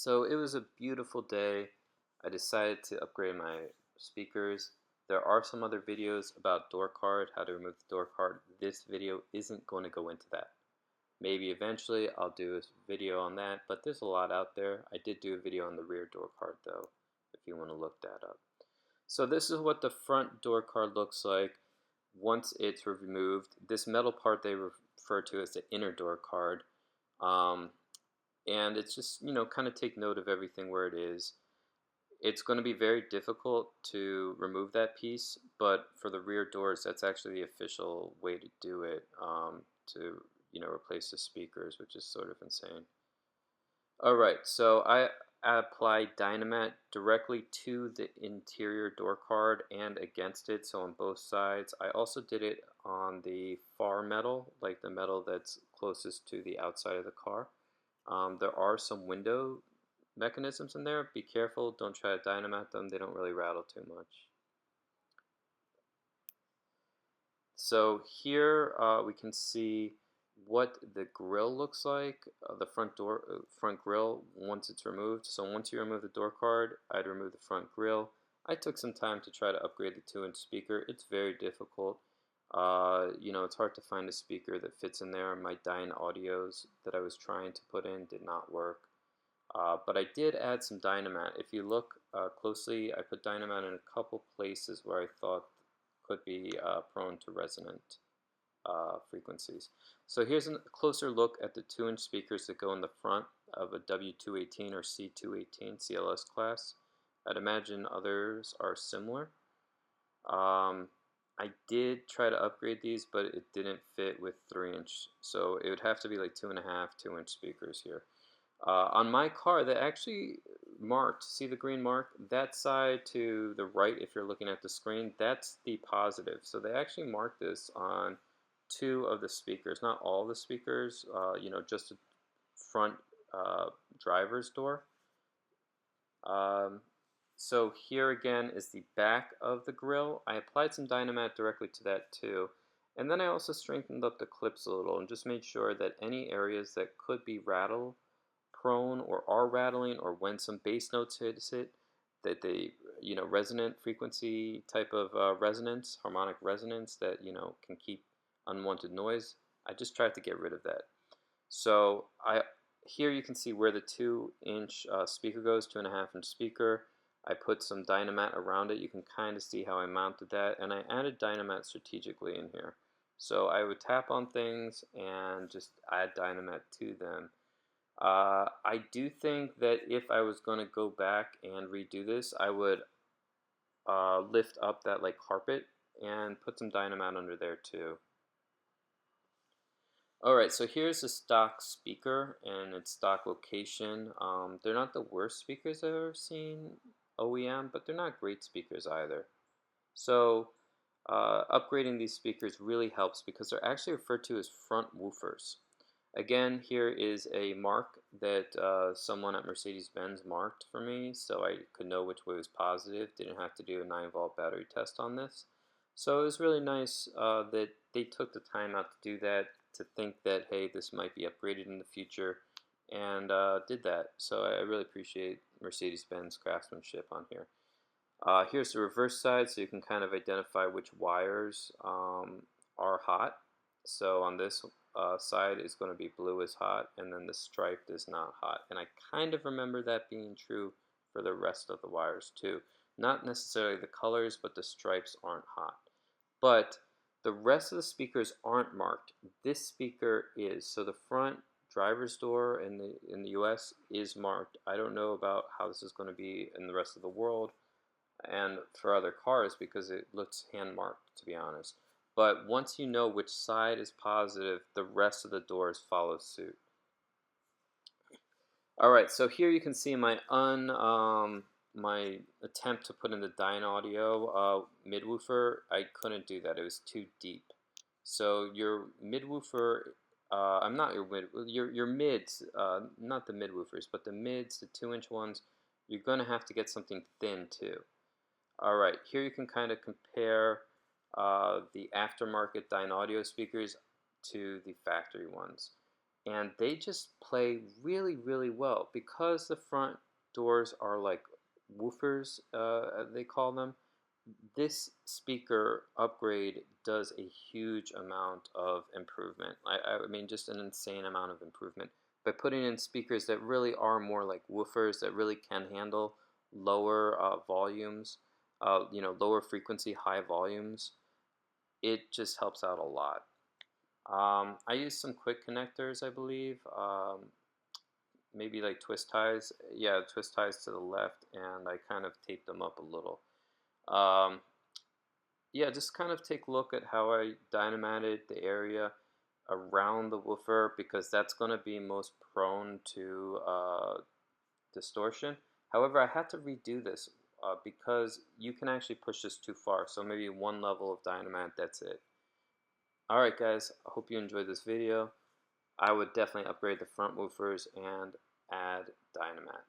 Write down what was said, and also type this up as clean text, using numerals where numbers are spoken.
So it was a beautiful day. I decided to upgrade my speakers. There are some other videos about door card, how to remove the door card. This video isn't going to go into that. Maybe eventually I'll do a video on that, but there's a lot out there. I did do a video on the rear door card though, if you want to look that up. So this is what the front door card looks like once it's removed. This metal part they refer to as the inner door card. Um, and it's just, kind of take note of everything where it is. It's going to be very difficult to remove that piece, but for the rear doors, that's actually the official way to do it, to, replace the speakers, which is sort of insane. Alright, so I applied Dynamat directly to the interior door card and against it, so on both sides. I also did it on the far metal, like the metal that's closest to the outside of the car. There are some window mechanisms in there. Be careful, don't try to Dynamat them, they don't really rattle too much. So here we can see what the grill looks like, the front grill once it's removed. So once you remove the door card, I'd remove the front grill. I took some time to try to upgrade the 2-inch speaker. It's very difficult. It's hard to find a speaker that fits in there. My Dynaudios that I was trying to put in did not work. But I did add some Dynamat. If you look closely, I put Dynamat in a couple places where I thought could be prone to resonant frequencies. So here's a closer look at the 2-inch speakers that go in the front of a W218 or C218 CLS class. I'd imagine others are similar. I did try to upgrade these, but it didn't fit with 3-inch, so it would have to be like 2.5, 2-inch speakers here. On my car, that actually marked, see the green mark? That side to the right, if you're looking at the screen, that's the positive. So they actually marked this on 2 of the speakers, not all the speakers, just the front driver's door. So here again is the back of the grill. I applied some Dynamat directly to that too. And then I also strengthened up the clips a little and just made sure that any areas that could be rattle prone or are rattling, or when some bass notes hits it, that they, resonant frequency type of resonance, harmonic resonance that, can keep unwanted noise. I just tried to get rid of that. So here you can see where the 2-inch speaker goes, 2.5-inch speaker. I put some Dynamat around it. You can kind of see how I mounted that, and I added Dynamat strategically in here. So I would tap on things and just add Dynamat to them. I do think that if I was going to go back and redo this, I would lift up that like carpet and put some Dynamat under there too. Alright, so here's the stock speaker and its stock location. They're not the worst speakers I've ever seen OEM, but they're not great speakers either. So upgrading these speakers really helps because they're actually referred to as front woofers. Again, here is a mark that someone at Mercedes-Benz marked for me, so I could know which way was positive. Didn't have to do a 9-volt battery test on this. So it was really nice that they took the time out to do that, to think that, hey, this might be upgraded in the future, and did that. So I really appreciate Mercedes-Benz craftsmanship on here. Here's the reverse side, so you can kind of identify which wires are hot. So on this side is going to be blue is hot, and then the striped is not hot. And I kind of remember that being true for the rest of the wires too. Not necessarily the colors, but the stripes aren't hot. But the rest of the speakers aren't marked. This speaker is. So the front driver's door in the US is marked. I don't know about how this is going to be in the rest of the world and for other cars because it looks hand marked, to be honest. But once you know which side is positive, the rest of the doors follow suit. Alright, so here you can see my my attempt to put in the Dynaudio midwoofer. I couldn't do that, it was too deep. So your midwoofer, I'm not your mids, not the midwoofers, but the mids, the 2-inch ones, you're going to have to get something thin too. Alright, here you can kind of compare the aftermarket Dynaudio speakers to the factory ones. and they just play really, really well because the front doors are like woofers, they call them. This speaker upgrade does a huge amount of improvement. I mean, just an insane amount of improvement by putting in speakers that really are more like woofers that really can handle lower volumes, lower frequency, high volumes. It just helps out a lot. I use some quick connectors, I believe. Maybe like twist ties. Yeah, twist ties to the left, and I kind of tape them up a little. Um, yeah, just kind of take a look at how I dynamated the area around the woofer because that's going to be most prone to distortion. However, I had to redo this because you can actually push this too far. So maybe one level of Dynamat, that's it. Alright guys, I hope you enjoyed this video. I would definitely upgrade the front woofers and add Dynamat.